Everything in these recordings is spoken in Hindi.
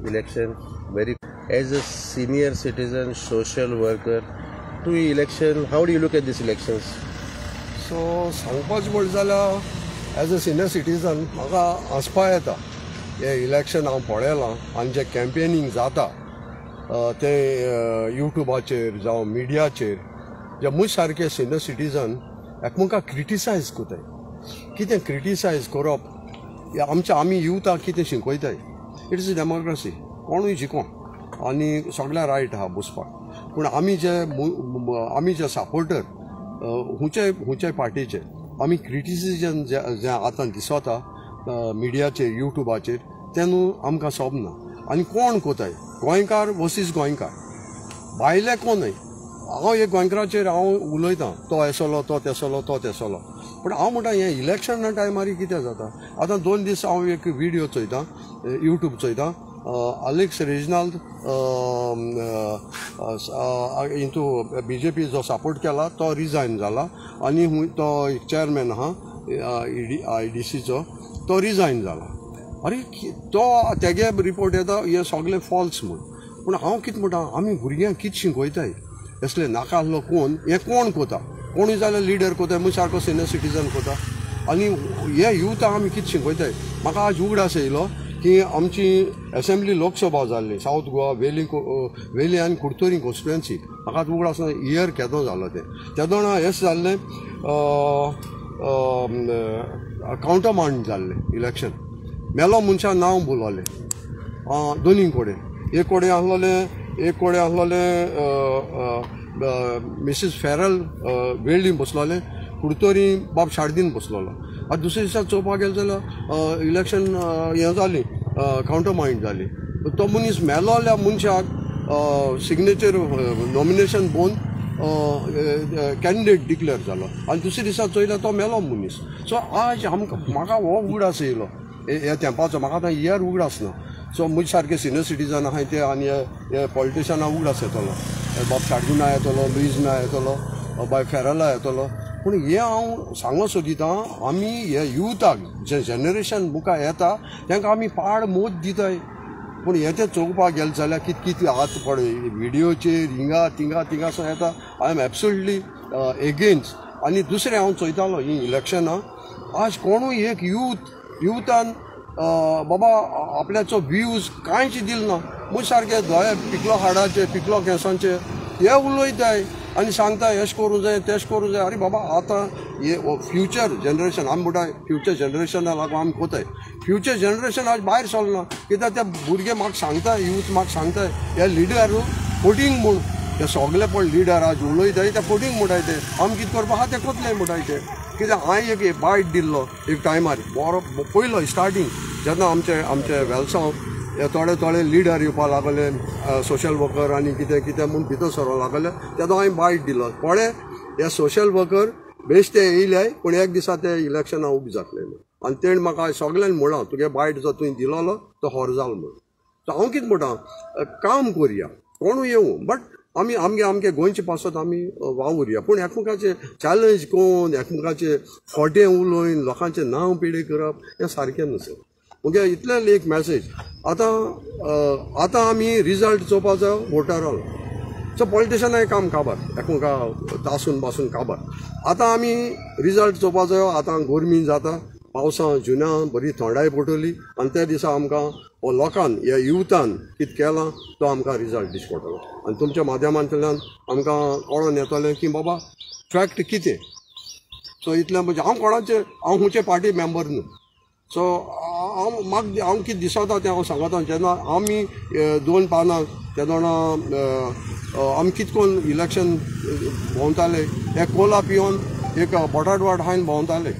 election very. As a senior citizen, social worker, to election, how do you look at these elections? So सांगपाचें म्हणलें जाल्यार एज अ सिनियर सिटीजन म्हाका हांसपा येता हे इलेक्शन हांव पळयलां आनी जें कॅम्पेनींग जाता तें युट्यूबाचेर जावं मिडियाचेर जे मुज सारके सिनियर सिटीजन एकामेकांक क्रिटिसायज कोताय कितें क्रिटिसायज करप आमी युथाक कितें शिकयताय. इट इज अ डेमोक्रेसी, कोणूय जिको आनी सगळ्या रायट आहा बसपाक. पूण आमी जे सपोर्टर हुंचे पार्टीचे आमी क्रिटिसिजम जें आतां दिसता मिडियाचेर युट्यूबाचेर तें न्हू आमकां सोबना. आनी कोण कोताय गोंयकार वर्सीस गोंयकार, भायले कोणय. हांव एक गोंयकाराचेर हांव उलयतां तो येसलो तो तेसलो तो तेसलो, पूण हांव म्हणटा हें इलेक्शना टायमार कितें जाता. आतां 2 दीस हांव एक व्हिडियो चोयतां युट्यूब चोयतां अलेक्स रेजिनाल्ड इंतू BJP जो सपोर्ट केला तो रिजायन जाला आनी तो चेअरमॅन आहा IDCचो तो रिजायन जाला. अरे तो तेगे रिपोर्ट येता हे सगळें फॉल्स म्हूण. पूण हांव कितें म्हणटा आमी भुरग्यांक कितें शिकयताय असले नाका आसलो कोण हें कोण कोता. कोणूय जाल्यार लिडर कोताय म्हूण सारको सिनियर सिटीजन कोता. आनी हे युथाक आमी कितें शिकयताय. म्हाका आज उगडास येयलो की आमची असेंब्ली लोकसभा जाल्ली सावथ गोवा वेली आनी कुडतोरी कॉन्स्टिट्युएन्सी. म्हाका उगडास इयर केदो जालो ते दोना हें जाल्लें कावंटरमांड जाल्लें इलेक्शन. मेलो मनशां नांव बोलवलें दोनी कडेन. एक कडेन आसलोलें मिसीस फेरल वेल्डीन बसलोलें, कुडतोरी बाब शार्दीन बसलोलो. आतां दुसरे दिसा चोवपाक गेले जाल्यार इलेक्शन हें जाली कावंटरमांड जाली. तो मनीस मेलोल्या मनशाक सिग्नेचर नॉमिनेशन पोवन कॅन्डिडेट डिक्लेअर जालो आनी दुसरे दिसा चोयल्यार तो मेलो मनीस. सो आज म्हाका हो उगडास येयलो हे तेंपाचो. म्हाका आतां इयर उगडास ना. सो म्हजे सारके सिनियर सिटीजन आहाय ते आनी हे पॉलिटिशनां उगडास येतलो. बाब शार्दुना येतलो, लुइजना येतलो, बाय फेरला येतलो. पूण हे हांव सांगो सोदितां आमी हे युथाक जे जनरेशन मुखार येता तांकां आमी पाड मोद दिताय. पूण हे ते चोवपाक गेले जाल्यार कितें आतां पळय व्हिडियोचेर हिंगा थिंगासून येता. I am absolutely against. आनी दुसरें हांव चोयतालो ही इलेक्शनां आज कोणूय एक युथान बाबा आपल्याचो व्यूज कांयच दिल ना. म्हजे सारके दोळे पिकलो हाडाचे पिकलो केंसांचे हे उलयताय आनी सांगता एश करूं जाय तेश करूं जाय. अरे बाबा आतां हे फ्युचर जनरेशन आमी म्हणटाय फ्युचर जनरेशना लागून आमी कोताय. फ्युचर जनरेशन आज भायर सरना कित्याक ते भुरगे म्हाका सांगताय यूथ म्हाका सांगताय हे लिडर फोटींग म्हूण. ते सगळे पळय लिडर आज उलयताय ते फोटींग म्हणटाय ते आमी कितें करपा आहा ते कोतले म्हणटाय ते. कित्याक हांवें एक बायट दिल्लो एक टायमार बरो पयलो स्टार्टींग जेन्ना आमचे वेलसांव थोडे लिडर येवपा लागले सोशल वर्कर आनी कितें म्हूण भितर सरो लागले तेदो हांवें बायट दिलो. थोडे हे सोशल वर्कर बेश्टे येयले पूण एक दिसा ते इलेक्शनां उबी जातले आनी तेणें म्हाका सगळ्यांनी म्हणला तुगे बायट जो तुवें दिलोलो तो हॉर जालो म्हूण. सो हांव कितें म्हणटा काम करया कोणूय येवं बट आमी आमगे गोंयचे पासत आमी वावुरया. पूण एकामेकाचें चॅलेंज कोन्न एकामेकाचें खोटें उलोवन लोकांचें नांव पिडे करप हें सारकें नसत. मुगे इतलें एक मॅसेज आतां आमी रिजल्ट चोवपा जाय वोटराल. सो पॉलिटिशनाय काम काबार एकामेका तासून बासून काबार. आतां आमी रिजल्ट चोवपा जायो. आतां गोरमी जाता पावसां जुनां बरी थंडाय पडटली आनी त्या दिसा आमकां हो लोकान ह्या युथान कितें केलां तो आमकां रिजल्ट दिश्टी पडटलो. आनी तुमच्या माध्यमांतल्यान आमकां कळोन येतलें की बाबा फॅक्ट कितें. सो इतलें म्हणजे हांव खंयचे पार्टी मेंबर न्हू. सो हांव कितें दिसता तें हांव सांगता. जेन्ना आमी 2 पानां तेदोना आमी कितें करून इलेक्शन भोंवताले एक कोला पिवन एक बटाटवाट खायन भोंवताले.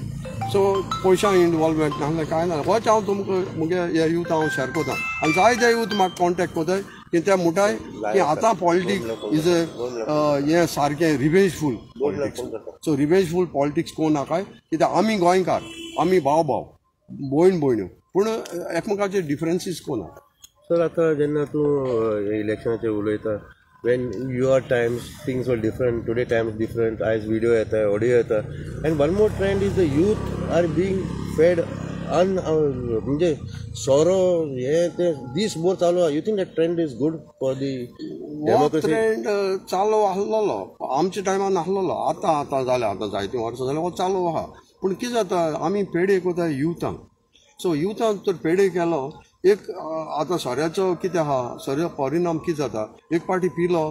सो पयशां इनवॉल्वमेंट नासलें कांय ना. होच हांव तुमकां मुगे हे यूथ हांव शेअर कोता आनी जायते यूथ म्हाका कॉन्टेक्ट कोताय की ते म्हणटाय की आतां पॉलिटिक्स इज हें सारकें रिवेंजफूल पॉलिटिक्स. सो रिवेंजफूल पॉलिटिक्स कोण नाकाय कित्याक आमी गोंयकार आमी भाव भयण्यो पूण एकामेकाचे डिफरन्सीस कोण. सर आतां जेन्ना तूं इलेक्शनाचेर उलयता when your times things were different, today times different, as video येता ऑडियो येता, and one more trend is the youth are being fed म्हणजे सोरो हे ते दीस भर चालू आहा. You think that trend is good for the democracy? Trend चालू आसलेलो आमच्या टायमान नासलेलो. आतां जालें, आतां जायतीं वर्सां जाल्यार हो चालू आहा. पूण कितें जाता, आमी पेडे कोता युथांक. सो युथांक तर पेडे केलो एक आतां सोऱ्याचो कितें आहा, सोऱ्या परिणाम कितें जाता, एक पाटी पिलो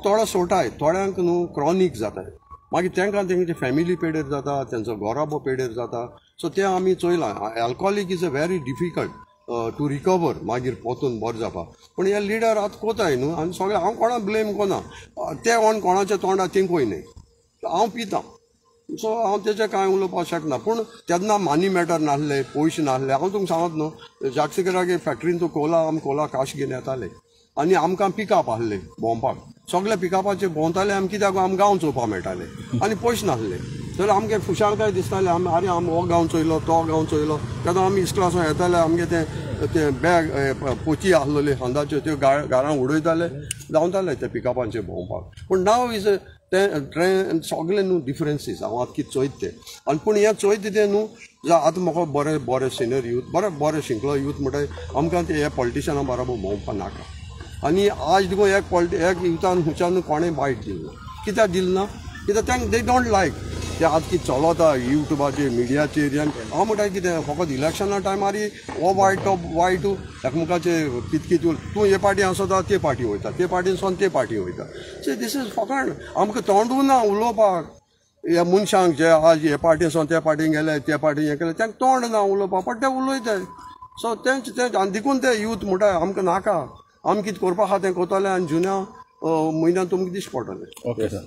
थोडो सोटाय, थोड्यांक न्हू क्रॉनीक जाताय, मागीर तांकां तेंचे फॅमिली पेडेर जाता, तेंचो घोराबो पेडेर जाता. सो तें आमी चोयलां. Alcoholic is a very difficult to recover मागीर पोतून बरें जावपा. पूण हे लिडर आतां कोताय न्हू, आनी सगळें हांव कोणा ब्लेम कोना. ते कोणाच्या तोंडार तिंकूय न्ही. हांव पितां, सो हांव तेजें कांय उलोवपाक शकना. पूण तेन्ना मनी मॅटर नासले, पयशे नासले. हांव तुमकां सांगत न्हू, जागसिकरागे फॅक्ट्रीन तूं कोला आमी कोला काश घेवन येताले आनी आमकां पिकअप आसले भोंवपाक. सगळे पिकअपाचे भोंवताले आमी, कित्याक आमी गांव चोवपा मेळटाले आनी पयशे नासले. जाल्यार आमगे खुशालकाय दिसताले, आमी आरे आमी हो गांव चोयलो, तो गांव चोयलो. तेन्ना आमी इस्कलासून येताले, आमगे ते बॅग पोती आसलेली हांदाच्यो त्यो घरांत उडयताले, जावताले ते पिकअपांचेर भोंवपाक. पूण नाव इज ट्रेंड सगळे न्हू डिफरन्सीस हांव आतां कितें चोयत ते. आनी पूण हें चोयत तें न्हू आतां म्हाका बरे सिनियर यूथ, बरे शिकलो यूथ म्हणटा आमकां ते हे पॉलिटिशनां बरोबर भोंवपा नाका. आनी आज देखून एक युथान हुंच्यान कोणें वायट दिलें. कित्याक दिलें ना, कित्याक तांकां दे डोंट लायक ते आतां कितें चलता युट्यूबाचेर, मिडियाचेर. हांव म्हणटा कितें फकत इलेक्शना टायमार हो वायट एकामेकाचे कितें तूं हे पार्टी आसता ते पार्टी वयता, ते पार्टीनसून ते पार्टी वयता. सो दीस इज फकत आमकां तोंडू ना उलोवपाक. ह्या मनशांक जे आज हे पार्टीनसून ते पार्टीन गेले, ते पार्टीन हें केलें, तांकां तोंड ना उलोवपाक, पण ते उलयताय. सो तेंचे आनी देखून ते यूथ म्हणटा आमकां नाका, आमी कितें करपा आहा तें कोताले आनी जुन्या म्हयन्यांत तुमकां दिश्टी पडटलें. Okay sir.